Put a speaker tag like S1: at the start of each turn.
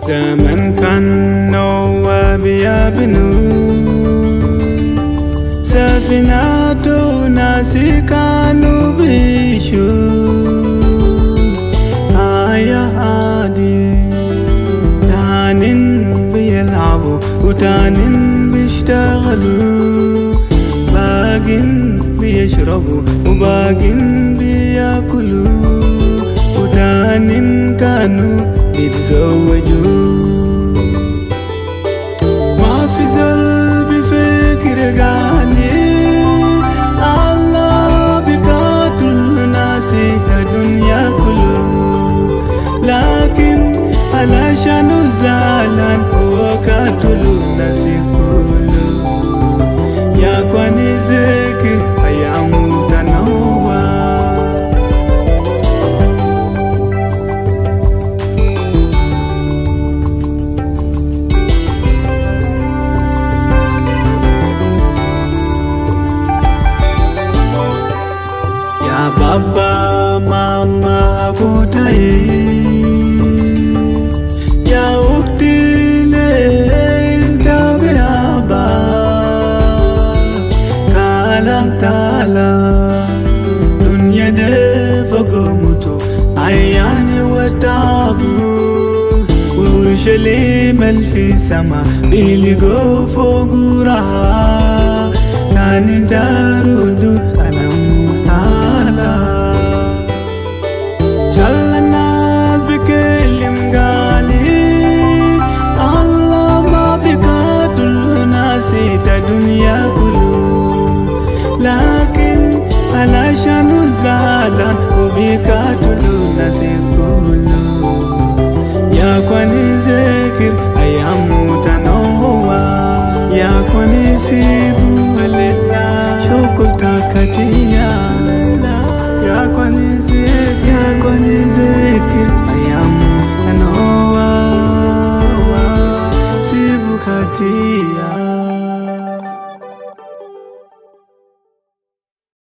S1: زمن كان نواب يبنو سفينة ناس كانوا بيشو يا هادي تانين بيلعبوا وتانين بيشتغلوا باقين بيشربوا وباقين بياكلوا وتانين كانوا يتزوجوا ما في زول بفكر قالي الله بقاتل ناسي الدنيا كله لكن علشان زعلان هو قاتل ناسي كله يا كوني ذكر أيام تنوى يا بابا ماما كوتاي يا وقتي لين تابعبا كلام تعالى دنيا دفقمتو عياني وتعبو وورشليم الفي سما بيلقوا فوقورا كان دارودو ألم تعالى شل الناس بكلم قالي الله ما بقاتل ناسي الدنيا كله لكن علشان زعلان وبقاتل ناسي كله يا كوني ذكر أيام تنوى يا كوني سيبو شكر تاكتيا يا كوني ذكر أيام تنوى سيبو كتيا